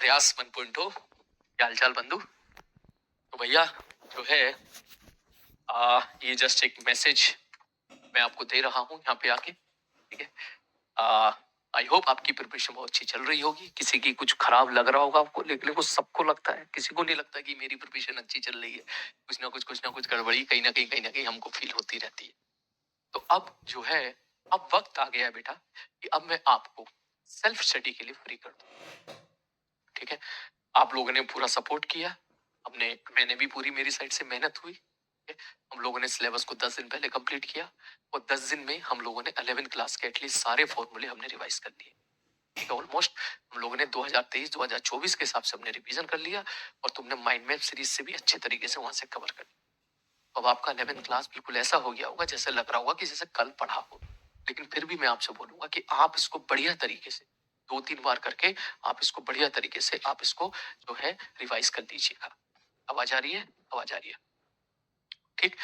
प्रयास 1.0। क्या हालचाल बंधु। तो भैया जो है ये जस्ट एक मैसेज मैं आपको दे रहा हूँ यहाँ पे आके, ठीक है। आई होप आपकी प्रिपरेशन बहुत अच्छी चल रही होगी। किसी की कुछ खराब लग रहा होगा आपको, लेकिन वो सबको लगता है, किसी को नहीं लगता कि मेरी प्रिपरेशन अच्छी चल रही है। कुछ ना कुछ गड़बड़ी कहीं ना कहीं हमको फील होती रहती है। तो अब जो है, अब वक्त आ गया है बेटा कि अब मैं आपको सेल्फ स्टडी के लिए फ्री कर दूं, ठीक है। आप लोगों ने पूरा सपोर्ट किया, मैंने भी पूरी मेरी साइड से मेहनत हुई, ठीक है? हम लोगों ने सिलेबस को 10 दिन पहले कंप्लीट किया और 10 दिन में हम लोगों ने 11th क्लास के एटलीस्ट सारे फॉर्मूले हमने रिवाइज कर लिए, ठीक है। ऑलमोस्ट हम लोगों ने 2023-2024 के हिसाब से हमने रिवीजन कर लिया और तुमने माइंड मैप सीरीज से भी अच्छे तरीके से वहां से कवर कर लिया। अब आपका 11th क्लास बिल्कुल ऐसा हो गया होगा जैसे लग रहा होगा कि जैसे कल पढ़ा हो, लेकिन फिर भी मैं आपसे बोलूंगा कि आप इसको बढ़िया तरीके से 2-3 बार करके आप इसको बढ़िया तरीके से आप इसको जो है रिवाइज कर लीजिएगा। आवाज आ रही है? आवाज आ रही है, ठीक।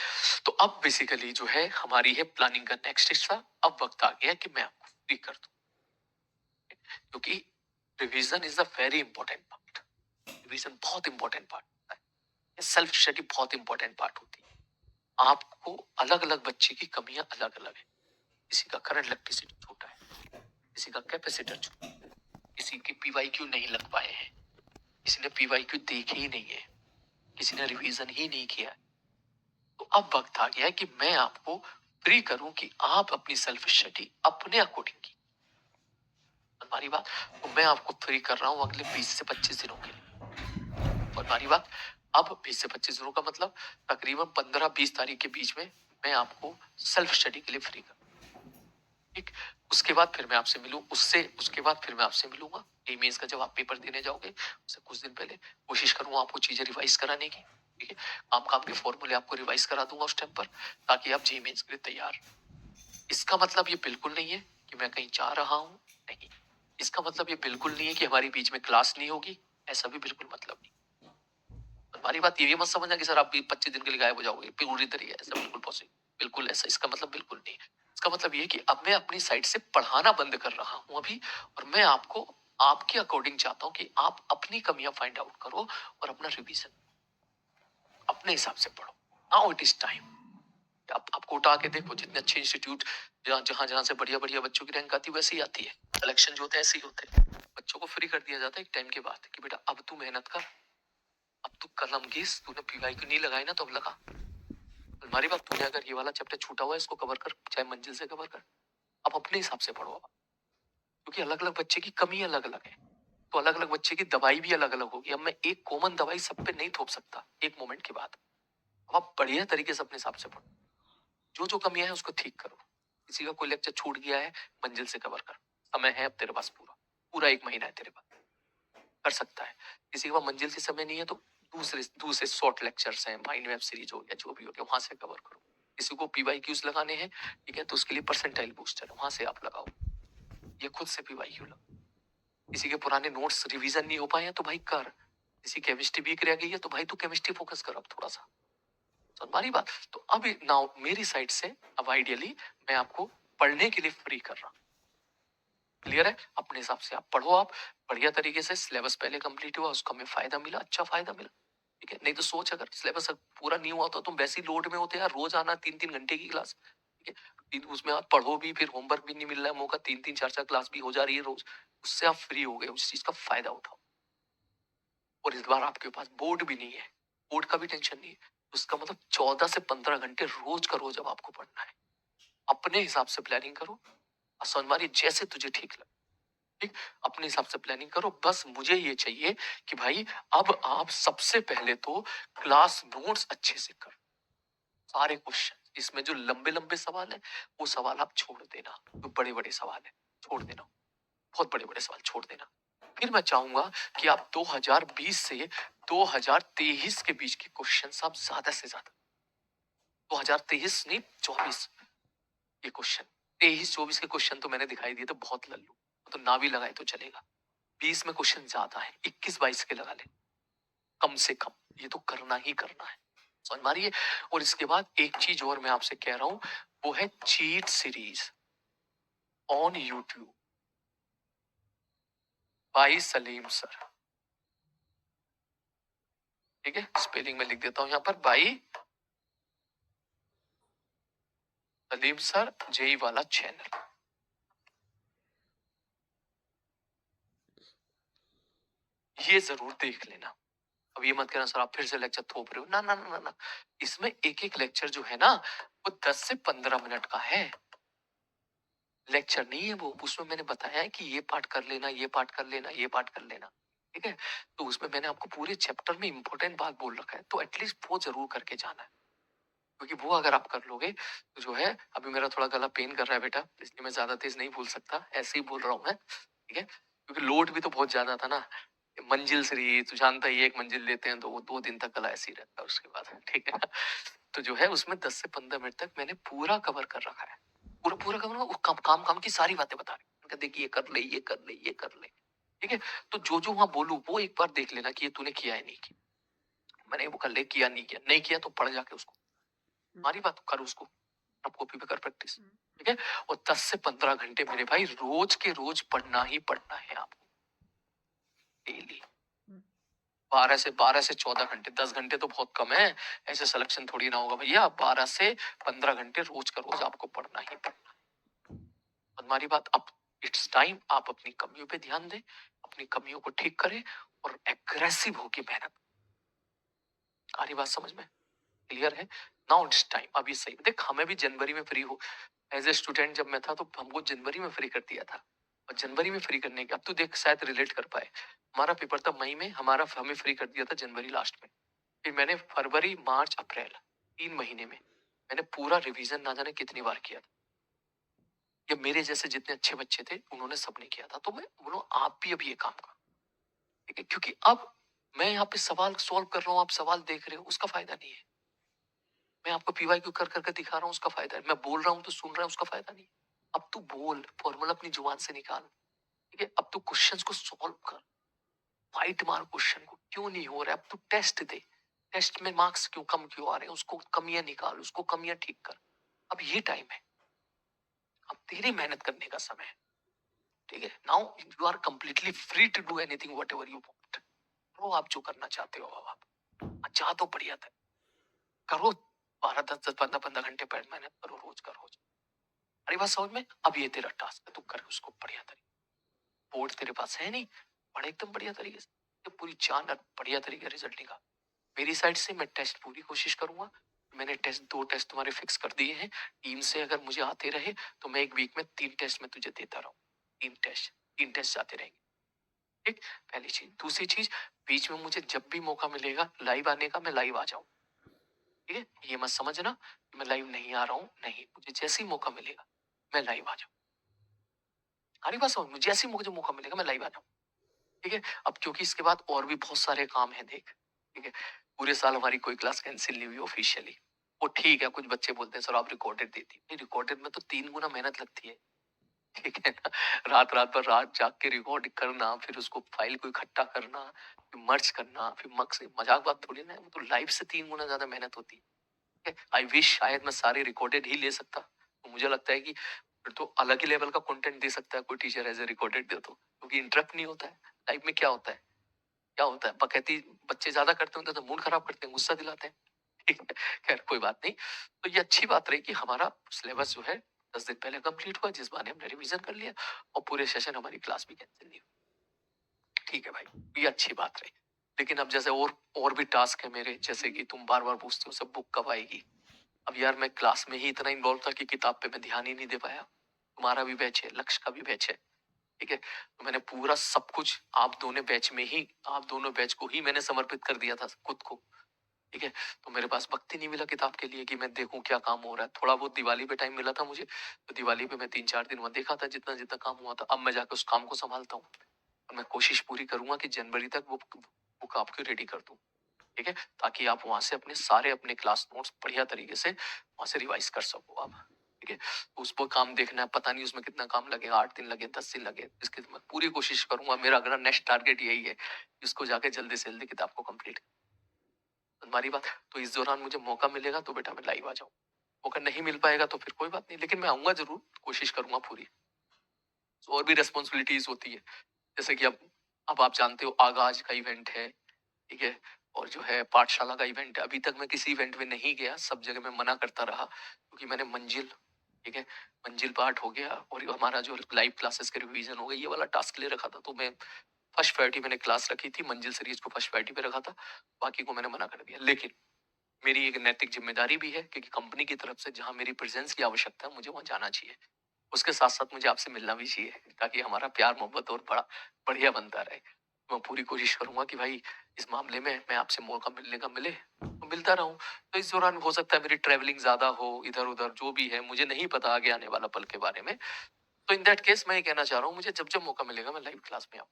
तो अब बेसिकली जो है हमारी है प्लानिंग का नेक्स्ट हिस्सा। अब वक्त आ गया कि मैं आपको फ्री कर दूं, क्योंकि revision is a very important part. Revision बहुत इंपॉर्टेंट पार्ट होता है, सेल्फ स्टडी बहुत इंपॉर्टेंट पार्ट होती है। आपको अलग अलग बच्चे की कमियां अलग अलग है। किसी का करंट इलेक्ट्रिसिटी छोटा है, किसी का कैपेसिटर छोटा है, किसी के पीवाईक्यू नहीं लग पाए हैं, किसी ने पीवाईक्यू देखे ही नहीं है, किसी ने रिवीजन ही नहीं किया है। तो अब वक्त आ गया है कि मैं आपको फ्री करूं कि आप अपनी सेल्फ स्टडी अपने अकॉर्डिंग की। हमारी बात, तो मैं आपको फ्री कर रहा हूं अगले 20 से 25 दिनों के लिए। और हमारी बात, अब 20 से 25 दिनों का मतलब तकरीबन 15-20 तारीख के बीच में मैं आपको सेल्फ स्टडी के लिए फ्री कर, ठीक। उसके बाद फिर मैं आपसे मिलूं, उसके बाद फिर मैं आपसे मिलूंगा मेंस का जब आप पेपर देने जाओगे उससे कुछ दिन पहले। कोशिश करूंगा आपको चीजें रिवाइज कराने की, ठीक है। काम काम के फॉर्मूले आपको रिवाइज करा दूंगा उस टाइम पर, ताकि आप मेंस के लिए तैयार। इसका मतलब ये बिल्कुल नहीं है कि मैं कहीं जा रहा हूं, नहीं। इसका मतलब ये बिल्कुल नहीं है कि हमारे बीच में क्लास नहीं होगी, ऐसा भी बिल्कुल मतलब नहीं। हमारी बात ये मत समझना कि सर आप भी 25 दिन के लिए गायब हो जाओगे पूरी तरीके, ऐसा बिल्कुल पॉसिबल, बिल्कुल ऐसा इसका मतलब बिल्कुल नहीं। इसका मतलब ये कि अब मैं अपनी साइड से पढ़ाना बंद कर रहा हूं अभी, और मैं आपको आपके अकॉर्डिंग चाहता हूं कि आप अपनी कमियां फाइंड आउट करो और अपना रिवीजन अपने हिसाब से पढ़ो। Now it is time. आप कोटा आके देखो, जितने अच्छे इंस्टीट्यूट जहाँ जहाँ जहाँ से बढ़िया बढ़िया बच्चों की रैंक आती है वैसे ही आती है। सिलेक्शन जो होते हैं ऐसे ही होते हैं। बच्चों को फ्री कर दिया जाता है एक टाइम के बाद कि बेटा अब तू मेहनत कर, अब तू कलम घिस, तूने पीवाई क्यों नहीं लगाई ना, तो अब लगा। हमारी बात, तूने अगर ये वाला चैप्टर छूटा हुआ है इसको कवर कर, चाहे मंजिल से कवर कर। अब अपने हिसाब से पढ़ो, अब क्योंकि अलग अलग बच्चे की कमी अलग अलग है, तो अलग अलग बच्चे की दवाई भी अलग अलग होगी। अब मैं एक कॉमन दवाई सब पे नहीं थोप सकता एक मोमेंट के बाद। अब आप बढ़िया तरीके से अपने हिसाब से पढ़ो, जो जो कमियां है उसको ठीक करो। किसी का कोई लेक्चर छूट गया है, मंजिल से कवर कर, समय है अब तेरे पास, पूरा पूरा 1 महीना है तेरे पास, कर सकता है। किसी के पास मंजिल से समय नहीं है तो दूसरे दूसरे शॉर्ट लेक्चर्स हैं, माइंड मैप सीरीज हो गया, जो भी हो गया, वहां से कवर करो। किसी को पीवाईक्यूज लगाने हैं, ठीक है, तो उसके लिए परसेंटाइल बूस्टर वहां से आप लगाओ, ये खुद से पीवाईक्यू लगाओ। किसी के पुराने नोट्स रिवीजन नहीं हो पाए हैं तो भाई कर, किसी केमिस्ट्री वीक रह गई है तो भाई तू केमिस्ट्री फोकस कर अब थोड़ा सा। तो हमारी बात, तो अब नाउ मेरी साइड से अब आइडियली मैं आपको पढ़ने के लिए फ्री कर रहा हूं। क्लियर है? अपने हिसाब से आप पढ़ो, आप बढ़िया तरीके से। सिलेबस पहले कंप्लीट हुआ, उसका हमें फायदा मिला, अच्छा फायदा मिला, ठीक है। नहीं तो सोच, अगर सिलेबस पूरा नहीं हुआ तो तुम वैसी लोड में होते यार, रोज आना 3-3 घंटे की क्लास, ठीक है। उसमें आप पढ़ो भी, फिर होमवर्क भी नहीं मिल रहा है मौका, 3-3 4-4 क्लास भी हो जा रही है रोज, उससे आप फ्री हो गए, उस चीज का फायदा उठाओ। और इस बार आपके पास बोर्ड भी नहीं है, बोर्ड का भी टेंशन नहीं है, उसका मतलब 14 से 15 घंटे रोज का रोज अब आपको पढ़ना है। अपने हिसाब से प्लानिंग करो, असनवारी जैसे तुझे ठीक लगे, ठीक। अपने हिसाब से प्लानिंग करो, बस मुझे ये चाहिए कि भाई अब आप सबसे पहले तो क्लास नोट्स अच्छे से कर, सारे क्वेश्चन इसमें जो लंबे लंबे सवाल है वो सवाल आप छोड़ देना, जो बड़े बड़े सवाल है छोड़ देना, बहुत बड़े बड़े सवाल छोड़ देना। फिर मैं चाहूंगा कि आप 2020 से 2023 के बीच के क्वेश्चन आप ज्यादा से ज्यादा, 2023 नहीं 24 ये क्वेश्चन, 23-24 के क्वेश्चन तो मैंने दिखाई दिए तो बहुत लल्लू, तो ना भी लगाए तो चलेगा। 20 में क्वेश्चन ज्यादा है, 21-22 के लगा ले कम से कम, ये तो करना ही करना है, समझ मारिए। और इसके बाद एक चीज और मैं आपसे कह रहा हूं, वो है cheat series on YouTube by Salim sir. ठीक है, स्पेलिंग में लिख देता हूँ यहाँ पर, भाई सलीम सर जेई वाला चैनल। ये जरूर देख लेना। अब ये मत कहना सर आप फिर से लेक्चर थोप रहे हो, ना ना ना ना ना। इसमें एक एक लेक्चर जो है ना, वो 10 से 15 मिनट का है। लेक्चर नहीं है वो, उसमें मैंने बताया है कि ये पार्ट कर लेना, ये पार्ट कर लेना, ये पार्ट कर लेना। ठीक है, तो उसमें मैंने आपको पूरे चैप्टर में इंपॉर्टेंट बात बोल रखा है, तो एटलीस्ट वो जरूर करके जाना है। क्योंकि वो अगर आप कर लोगे तो जो है, अभी मेरा थोड़ा गला पेन कर रहा है बेटा, इसलिए मैं ज्यादा तेज नहीं बोल सकता, ऐसे ही बोल रहा हूँ मैं। ठीक है, क्योंकि लोड भी तो बहुत ज्यादा था ना। मंजिल श्री तू जानता ही है, एक मंजिल लेते हैं तो वो 2 दिन तक गला ऐसे ही रहता है उसके बाद। ठीक है ना, तो जो है उसमें 10 से 15 मिनट तक मैंने पूरा कवर कर रखा है। पूरा पूरा कवर, वो काम काम काम की सारी बातें बता रहे हैं, देखिए ये कर ले, ये कर ले, ये कर ले। ठीक है, तो जो जो वहां बोलू वो एक बार देख लेना कि ये तूने किया है नहीं किया। मैंने वो कर ले, किया नहीं किया, नहीं किया तो पढ़ जाके उसको, हमारी बात कर उसको, अब कॉपी पे कर प्रैक्टिस। ठीक है, और 10 से 15 घंटे मेरे भाई रोज के रोज पढ़ना ही पढ़ना है आपको, डेली। 12 से 14 घंटे, 10 घंटे तो बहुत कम है, ऐसे सिलेक्शन थोड़ी ना होगा भैया। 12 से 15 घंटे रोज का रोज आपको पढ़ना ही पढ़ना है। हमारी बात, अब इट्स टाइम आप अपनी कमियों पे ध्यान दें, अपनी कमियों को ठीक करें और एग्रेसिव होके मेहनत। आ रही बात समझ में? क्लियर है? नाउ इट्स टाइम, अभी सही देख, हमें भी जनवरी में फ्री हो, एज ए स्टूडेंट जब मैं था तो हमको जनवरी में फ्री कर दिया था। और जनवरी में फ्री करने के, अब तो देख शायद रिलेट कर पाए, हमारा पेपर था मई में, हमारा हमें फ्री कर दिया था जनवरी लास्ट में। फिर मैंने फरवरी मार्च अप्रैल 3 महीने में मैंने पूरा रिवीजन ना जाने कितनी बार किया था। ये मेरे जैसे जितने अच्छे बच्चे थे उन्होंने सबने किया था, तो मैं बोलो आप भी अभी ये काम करो। ठीक है, क्योंकि अब मैं यहाँ पे सवाल सॉल्व कर रहा हूँ, आप सवाल देख रहे हो, उसका फायदा नहीं है। मैं आपको पीवाई क्यू कर करके दिखा रहा हूँ, उसका फायदा है। मैं बोल रहा हूँ तो सुन रहा है, उसका फायदा नहीं। अब तू बोल, फॉर्मूला अपनी जुबान से निकाल। ठीक है, अब तू क्वेश्चंस को सॉल्व कर, फाइट मार क्वेश्चन को, क्यों नहीं हो रहा है, अब तू टेस्ट दे। टेस्ट में मार्क्स क्यों कम क्यों आ रहे हैं, उसको कमियां निकाल, उसको कमियां ठीक कर। अब ये टाइम है, अब तेरी मेहनत करने का समय है। ठीक है, now you are completely free to do anything whatever you want. करो आप जो करना चाहते हो, अब आप चाह तो बढ़िया था, करो। 12 10 10 15 15 घंटे पर मेहनत करो रोज का रोज। अरे बात समझ में? अब ये तेरा टास्क है, तू कर उसको बढ़िया तरीके। बोर्ड तेरे पास है नहीं, पढ़ एकदम बढ़िया तरीके से, ये पूरी जान और बढ़िया तरीके रिजल्ट निकाल। मेरी साइड से मैं टेस्ट पूरी कोशिश करूंगा। मैंने 2 टेस्ट तुम्हारे फिक्स कर दिए हैं। टीम से अगर मुझे आते रहे तो मैं एक वीक में 3 टेस्ट में तुझे देता रहूं। 3 टेस्ट, 3 टेस्ट जाते रहेंगे। ठीक, पहली चीज। दूसरी चीज, बीच में मुझे जब भी मौका मिलेगा लाइव आने का, मैं लाइव आ जाऊं। ठीक है, ये मत समझना कि मैं लाइव नहीं आ रहा हूँ, नहीं, मुझे जैसे ही मौका मिलेगा मैं लाइव आ जाऊँ। हमारी बात समझ में, जैसे ही मुझे मौका मिलेगा मैं लाइव आ जाऊँ। ठीक है, अब क्योंकि इसके बाद और भी बहुत सारे काम है देख। ठीक है, पूरे साल हमारी कोई क्लास कैंसिल नहीं हुई ऑफिशियली। वो ठीक है, कुछ बच्चे बोलते हैं सर आप रिकॉर्डेड देती है, रिकॉर्डेड में तो 3 गुना मेहनत लगती है। ठीक है ना, रात रात भर रात जाग के रिकॉर्ड करना, फिर उसको फाइल को इकट्ठा करना, फिर मर्ज करना, फिर मजाक बात थोड़ी ना है, वो तो लाइव से 3 गुना ज्यादा मेहनत होती है। आई विश शायद मैं सारे रिकॉर्डेड ही ले सकता, तो मुझे लगता है कि फिर तो अलग ही लेवल का कंटेंट दे सकता है कोई टीचर एज ए रिकॉर्डेड दे तो, क्योंकि इंटरप्ट नहीं होता है। लाइफ में क्या होता है, क्या होता है, बकैती बच्चे ज्यादा करते होते हैं तो मूड खराब करते हैं, गुस्सा दिलाते हैं। ठीक है, खैर कोई बात नहीं। तो ये अच्छी बात रही कि हमारा सिलेबस जो है 10 दिन पहले कंप्लीट हुआ, जिस बहाने हमने रिवीजन कर लिया और पूरे सेशन हमारी क्लास भी कैंसिल नहीं हुई। ठीक है भाई, ये अच्छी बात रही। लेकिन अब जैसे और भी टास्क है मेरे, जैसे कि तुम बार बार पूछते हो सब बुक कब आएगी। अब यार मैं क्लास में ही इतना इन्वॉल्व था कि किताब पे मैं ध्यान ही नहीं दे पाया। तुम्हारा भी बैच है, लक्ष्य का भी बैच है। ठीक है, तो मैंने पूरा सब कुछ आप दोनों बैच में ही, आप दोनों बैच को ही मैंने समर्पित कर दिया था खुद को। ठीक है, तो मेरे पास वक्त ही नहीं मिला किताब के लिए कि मैं देखूं क्या काम हो रहा है। थोड़ा बहुत दिवाली पे टाइम मिला था मुझे, तो दिवाली पे मैं 3 4 दिन वहां देखा था, जितना जितना काम हुआ था। अब मैं जाकर उस काम को संभालता हूँ और मैं कोशिश पूरी करूंगा कि जनवरी तक वो बुक आपको रेडी कर दूं। ठीक है, ताकि आप वहां से अपने क्लास नोट्स बढ़िया तरीके से वहां से रिवाइज कर सको आप। ठीक है, उस पर काम देखना है, पता नहीं उसमें कितना काम लगेगा, 8 दिन लगे 10 दिन लगे, इसकी मैं पूरी कोशिश करूंगा। मेरा अगला नेक्स्ट टारगेट यही है, इसको जाके जल्दी से जल्दी किताब को कंप्लीट। तुम्हारी बात, तो इस दौरान मुझे मौका मिलेगा तो बेटा मैं लाइव आ जाऊँ। मौका नहीं मिल पाएगा तो फिर कोई बात नहीं, लेकिन मैं आऊंगा जरूर, कोशिश करूंगा पूरी। और भी रेस्पॉन्सिबिलिटीज होती है, जैसे कि अब आप जानते हो आगाज का इवेंट है। ठीक है, और जो है पाठशाला का इवेंट, अभी तक मैं किसी इवेंट में नहीं गया, सब जगह मैं मना करता रहा क्योंकि मैंने मंजिल, ठीक है, मंजिल पाठ हो गया और हमारा जो लाइव क्लासेस के रिवीजन हो गया, ये वाला टास्क ले रखा था, तो मैं फर्स्ट प्रायोरिटी मैंने क्लास रखी थी, मंजिल सीरीज को फर्स्ट प्रायोरिटी पे रखा था, बाकी को मैंने मना कर दिया। लेकिन मेरी एक नैतिक जिम्मेदारी भी है क्योंकि कंपनी की तरफ से जहां मेरी प्रेजेंस की आवश्यकता है मुझे वहां जाना चाहिए, उसके साथ साथ मुझे आपसे मिलना भी चाहिए ताकि हमारा प्यार मोहब्बत और बड़ा बढ़िया बनता रहे। मैं पूरी कोशिश करूंगा कि भाई इस मामले में मैं आपसे मौका मिलने का मिले तो मिलता रहूं। तो इस दौरान हो सकता है मेरी ट्रैवलिंग ज्यादा हो, इधर उधर जो भी है, मुझे नहीं पता आगे आने वाला पल के बारे में। तो इन दैट केस मैं ये कहना चाह रहा हूँ, मुझे जब जब मौका मिलेगा मैं लाइव क्लास में आऊँ,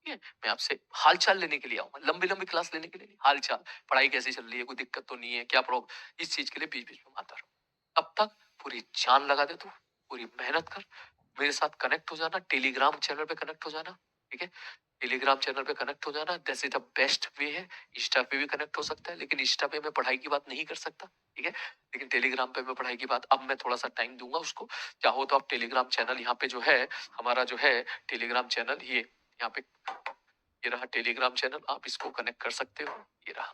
ठीक है, मैं आपसे हाल चाल लेने के लिए आऊंगा, लंबी लंबी क्लास लेने के लिए नहीं, हाल चाल, पढ़ाई कैसी चल रही है, कोई दिक्कत तो नहीं है, क्या प्रॉब्लम, इस चीज के लिए बीच बीच में आता रहूं। तब तक पूरी जान लगा दे, तू पूरी मेहनत कर, मेरे साथ कनेक्ट हो जाना, टेलीग्राम चैनल पे कनेक्ट हो जाना, ठीक है, टेलीग्राम चैनल पे कनेक्ट हो जाना, that's is the best way है। इंस्टा पे भी कनेक्ट हो सकता है, लेकिन इंस्टा पे मैं पढ़ाई की बात नहीं कर सकता, ठीक है, लेकिन टेलीग्राम पे मैं पढ़ाई की बात, अब मैं थोड़ा सा टाइम दूंगा उसको। चाहो तो आप टेलीग्राम चैनल यहाँ पे जो है, हमारा जो है टेलीग्राम चैनल, ये यहाँ पे, ये रहा टेलीग्राम चैनल, आप इसको कनेक्ट कर सकते हो, ये रहा,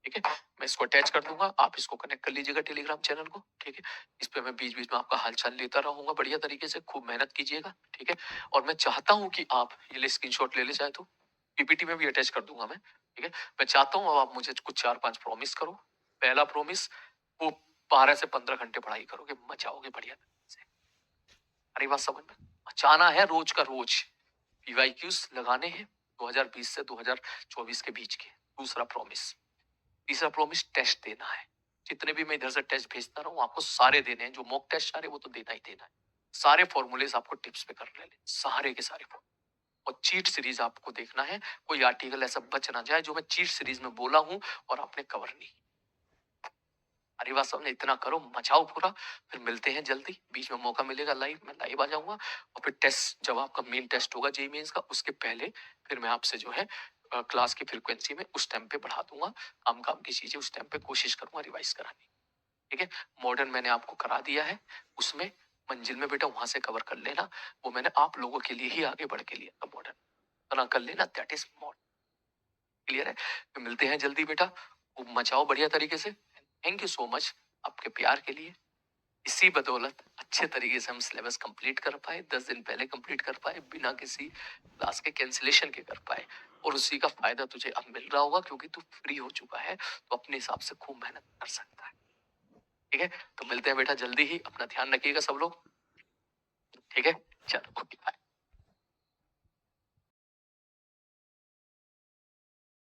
ठीक है, मैं इसको अटैच कर दूंगा, आप इसको कनेक्ट कर लीजिएगा टेलीग्राम चैनल को, ठीक है। इस पे मैं बीच बीच में आपका हालचाल लेता रहूंगा बढ़िया तरीके से, खूब मेहनत कीजिएगा, ठीक है। और मैं चाहता हूं कि आप ये ले स्क्रीनशॉट ले ले, चाहे तो पीपीटी में भी अटैच कर दूंगा मैं, ठीक है। मैं चाहता हूँ अब आप मुझे कुछ 4-5 प्रॉमिस करो। पहला प्रॉमिस, वो 12 से 15 घंटे पढ़ाई करोगे, मजा आओगे बढ़िया से। अरे बात समझ में, चाहना है रोज का रोज पीवाईक्यूज लगाने हैं 2020 से 2024 के बीच के। दूसरा प्रॉमिस, तीसरा प्रॉमिस टेस्ट देना है, जितने भी मैं इधर से टेस्ट भेजता रहूं आपको सारे देने हैं, जो मॉक टेस्ट सारे वो तो देना ही देना है। सारे फॉर्मूलेस आपको टिप्स पे करने लेने, सारे के सारे formulae। और चीट सीरीज आपको देखना है, कोई आर्टिकल ऐसा बच ना जाए जो मैं चीट सीरीज में बोला हूं और आपने कवर नहीं। अरे बात समझे, इतना करो, मचाओ पूरा। फिर मिलते हैं जल्दी, बीच में मौका मिलेगा लाइव, मैं लाइव आ जाऊंगा। और फिर टेस्ट, जब आपका मेन टेस्ट होगा जेई मेंस का, उसके पहले फिर मैं आपसे जो है क्लास की फ्रीक्वेंसी में उस टाइम पे बढ़ा दूंगा, काम काम की चीजें उस टाइम पे कोशिश करूंगा रिवाइज कराने, ठीक है। मॉडर्न मैंने आपको करा दिया है, उसमें मंजिल में बेटा वहां से कवर कर लेना, वो मैंने आप लोगों के लिए ही आगे बढ़ के लिया था मॉडर्न, इतना कर लेना, दैट इज मॉडर्न। क्लियर है, तो मिलते हैं जल्दी बेटा, खूब मचाओ बढ़िया तरीके से। थैंक यू सो मच आपके प्यार के लिए। इसी बदौलत अच्छे तरीके से हम सिलेबस कंप्लीट कर पाए, 10 दिन पहले कंप्लीट कर पाए, बिना किसी क्लास के कैंसिलेशन के कर पाए। और उसी का फायदा तुझे अब मिल रहा होगा क्योंकि तू फ्री हो चुका है, तो अपने हिसाब से खूब मेहनत कर सकता है, ठीक है। तो मिलते हैं बेटा जल्दी ही, अपना ध्यान रखिएगा सब लोग, ठीक है, चलो।